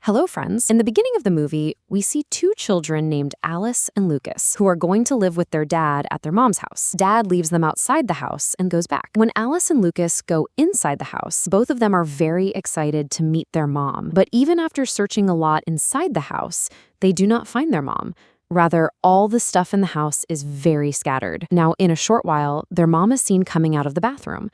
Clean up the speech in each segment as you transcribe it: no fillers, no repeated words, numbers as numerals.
Hello, friends. In the beginning of the movie, we see two children named Alice and Lucas who are going to live with their dad at their mom's house. Dad leaves them outside the house and goes back. When Alice and Lucas go inside the house, both of them are very excited to meet their mom. But even after searching a lot inside the house, they do not find their mom. Rather, all the stuff in the house is very scattered. Now, in a short while, their mom is seen coming out of the bathroom.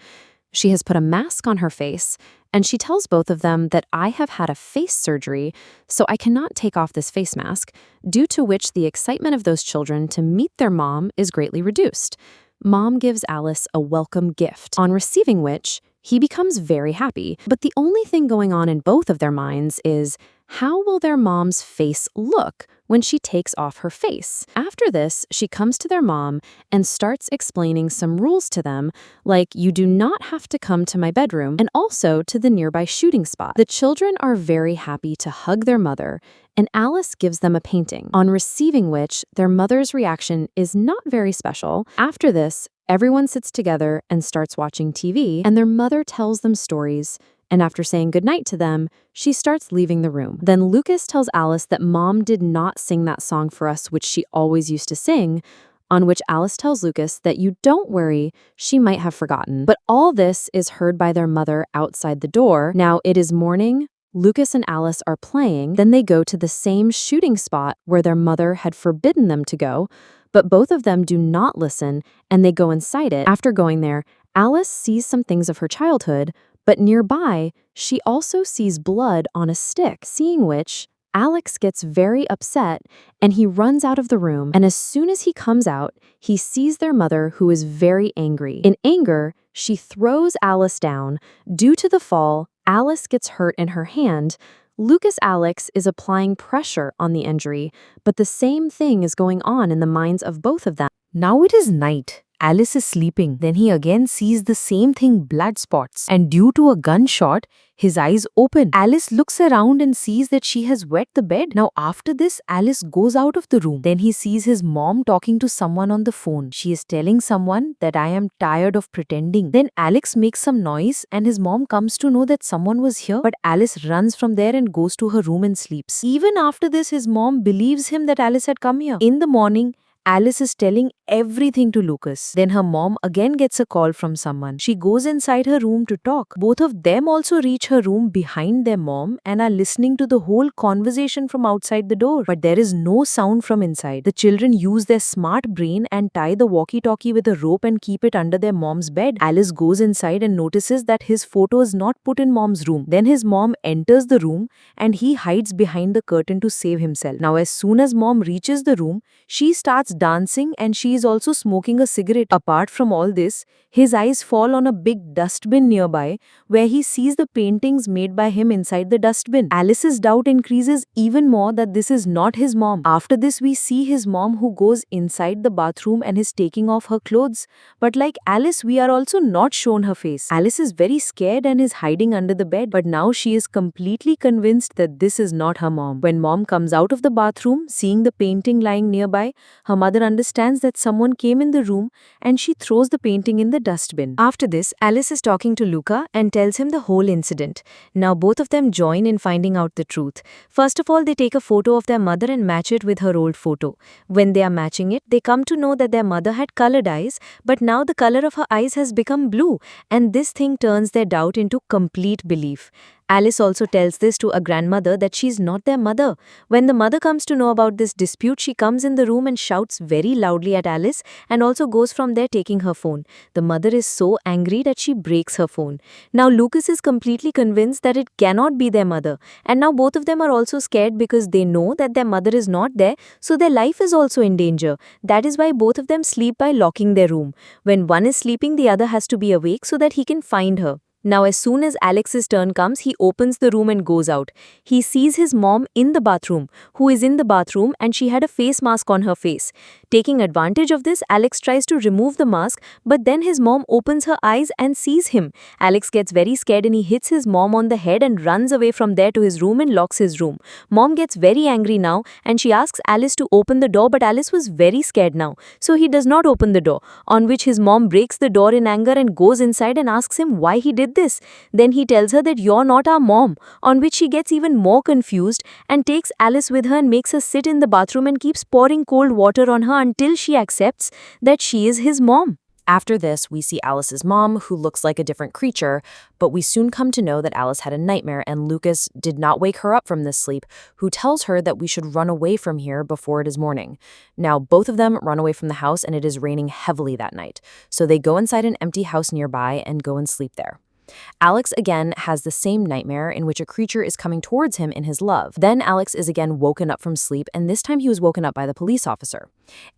She has put a mask on her face, and she tells both of them that I have had a face surgery, so I cannot take off this face mask, due to which the excitement of those children to meet their mom is greatly reduced. Mom gives Alice a welcome gift, on receiving which he becomes very happy. But the only thing going on in both of their minds is, how will their mom's face look when she takes off her face? After this, she comes to their mom and starts explaining some rules to them, like you do not have to come to my bedroom and also to the nearby shooting spot. The children are very happy to hug their mother, and Alice gives them a painting, on receiving which their mother's reaction is not very special. After this, everyone sits together and starts watching TV, and their mother tells them stories. And after saying goodnight to them, she starts leaving the room. Then Lucas tells Alice that Mom did not sing that song for us which she always used to sing, on which Alice tells Lucas that you don't worry, she might have forgotten. But all this is heard by their mother outside the door. Now it is morning, Lucas and Alice are playing, then they go to the same shooting spot where their mother had forbidden them to go, but both of them do not listen and they go inside it. After going there, Alice sees some things of her childhood, but nearby, she also sees blood on a stick, seeing which, Alex gets very upset and he runs out of the room, and as soon as he comes out, he sees their mother who is very angry. In anger, she throws Alice down. Due to the fall, Alice gets hurt in her hand. Lucas Alex is applying pressure on the injury, but the same thing is going on in the minds of both of them. Now it is night. Alice is sleeping. Then he again sees the same thing, blood spots. And due to a gunshot, his eyes open. Alice looks around and sees that she has wet the bed. Now after this, Alice goes out of the room. Then he sees his mom talking to someone on the phone. She is telling someone that I am tired of pretending. Then Alex makes some noise and his mom comes to know that someone was here. But Alice runs from there and goes to her room and sleeps. Even after this, his mom believes him that Alice had come here. In the morning, Alice is telling everything to Lucas. Then her mom again gets a call from someone. She goes inside her room to talk. Both of them also reach her room behind their mom and are listening to the whole conversation from outside the door. But there is no sound from inside. The children use their smart brain and tie the walkie-talkie with a rope and keep it under their mom's bed. Alice goes inside and notices that his photo is not put in mom's room. Then his mom enters the room and he hides behind the curtain to save himself. Now as soon as mom reaches the room, she starts dancing and she is also smoking a cigarette. Apart from all this, his eyes fall on a big dustbin nearby where he sees the paintings made by him inside the dustbin. Alice's doubt increases even more that this is not his mom. After this, we see his mom who goes inside the bathroom and is taking off her clothes. But like Alice, we are also not shown her face. Alice is very scared and is hiding under the bed. But now she is completely convinced that this is not her mom. When mom comes out of the bathroom, seeing the painting lying nearby, her mother understands that someone came in the room and she throws the painting in the dustbin. After this, Alice is talking to Luca and tells him the whole incident. Now both of them join in finding out the truth. First of all, they take a photo of their mother and match it with her old photo. When they are matching it, they come to know that their mother had colored eyes, but now the color of her eyes has become blue, and this thing turns their doubt into complete belief. Alice also tells this to a grandmother that she's not their mother. When the mother comes to know about this dispute, she comes in the room and shouts very loudly at Alice and also goes from there taking her phone. The mother is so angry that she breaks her phone. Now Lucas is completely convinced that it cannot be their mother, and now both of them are also scared because they know that their mother is not there, so their life is also in danger. That is why both of them sleep by locking their room. When one is sleeping, the other has to be awake so that he can find her. Now as soon as Alex's turn comes, he opens the room and goes out. He sees his mom in the bathroom, who is in the bathroom and she had a face mask on her face. Taking advantage of this, Alex tries to remove the mask, but then his mom opens her eyes and sees him. Alex gets very scared and he hits his mom on the head and runs away from there to his room and locks his room. Mom gets very angry now and she asks Alice to open the door, but Alice was very scared now, so he does not open the door, on which his mom breaks the door in anger and goes inside and asks him why he did this. Then he tells her that you're not our mom, on which she gets even more confused and takes Alice with her and makes her sit in the bathroom and keeps pouring cold water on her until she accepts that she is his mom. After this, we see Alice's mom, who looks like a different creature, but we soon come to know that Alice had a nightmare and Lucas did not wake her up from this sleep, who tells her that we should run away from here before it is morning. Now, both of them run away from the house and it is raining heavily that night, so they go inside an empty house nearby and go and sleep there. Alex again has the same nightmare in which a creature is coming towards him in his love. Then Alex is again woken up from sleep, and this time he was woken up by the police officer.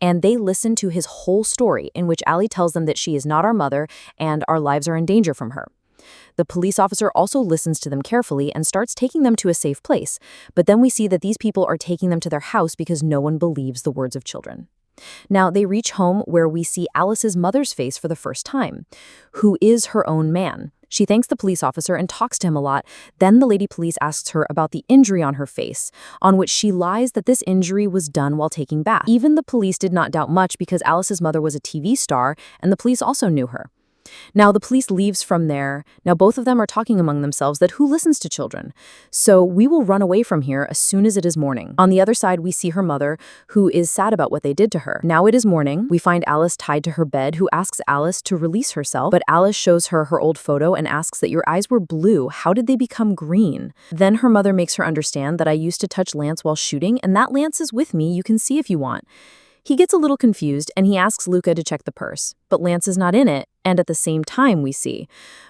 And they listen to his whole story, in which Allie tells them that she is not our mother and our lives are in danger from her. The police officer also listens to them carefully and starts taking them to a safe place. But then we see that these people are taking them to their house because no one believes the words of children. Now, they reach home where we see Alice's mother's face for the first time, who is her own man. She thanks the police officer and talks to him a lot. Then the lady police asks her about the injury on her face, on which she lies that this injury was done while taking bath. Even the police did not doubt much because Alice's mother was a TV star and the police also knew her. Now, the police leaves from there. Now, both of them are talking among themselves that who listens to children? So we will run away from here as soon as it is morning. On the other side, we see her mother, who is sad about what they did to her. Now it is morning. We find Alice tied to her bed, who asks Alice to release herself, but Alice shows her her old photo and asks that your eyes were blue. How did they become green? Then her mother makes her understand that I used to touch Lance while shooting, and that Lance is with me. You can see if you want. He gets a little confused and he asks Luca to check the purse, but Lance is not in it, and at the same time we see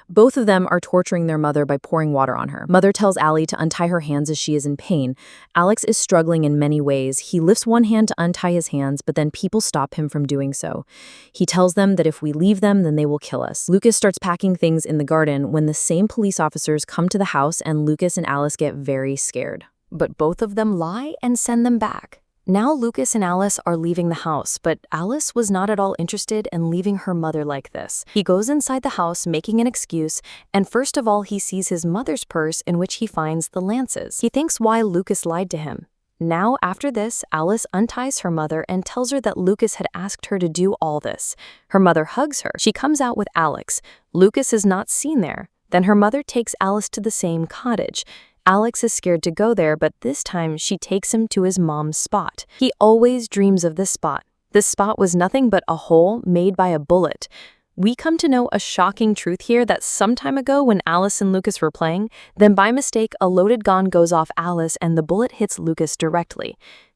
both of them are torturing their mother by pouring water on her. Mother tells Allie to untie her hands as she is in pain. Alex is struggling in many ways. He lifts one hand to untie his hands, but then people stop him from doing so. He tells them that if we leave them, then they will kill us. Lucas starts packing things in the garden when the same police officers come to the house and Lucas and Alice get very scared. But both of them lie and send them back. Now Lucas and Alice are leaving the house, but Alice was not at all interested in leaving her mother like this. He goes inside the house making an excuse, and first of all he sees his mother's purse in which he finds the lances. He thinks why Lucas lied to him. Now after this, Alice unties her mother and tells her that Lucas had asked her to do all this. Her mother hugs her. She comes out with Alex. Lucas is not seen there. Then her mother takes Alice to the same cottage. Alex is scared to go there, but this time she takes him to his mom's spot. He always dreams of this spot. This spot was nothing but a hole made by a bullet. We come to know a shocking truth here that some time ago when Alice and Lucas were playing, then by mistake a loaded gun goes off Alice and the bullet hits Lucas directly.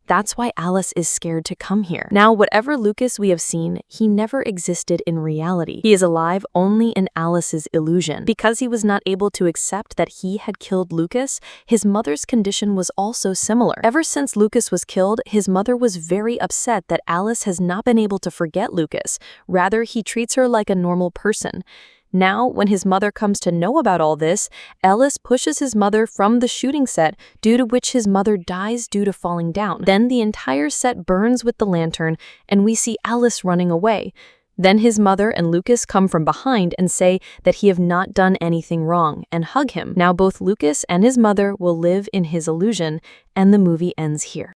That's why Alice is scared to come here. Now, whatever Lucas we have seen, he never existed in reality. He is alive only in Alice's illusion. Because he was not able to accept that he had killed Lucas, his mother's condition was also similar. Ever since Lucas was killed, his mother was very upset that Alice has not been able to forget Lucas. Rather, he treats her like a normal person. Now, when his mother comes to know about all this, Ellis pushes his mother from the shooting set, due to which his mother dies due to falling down. Then the entire set burns with the lantern, and we see Alice running away. Then his mother and Lucas come from behind and say that he have not done anything wrong, and hug him. Now both Lucas and his mother will live in his illusion, and the movie ends here.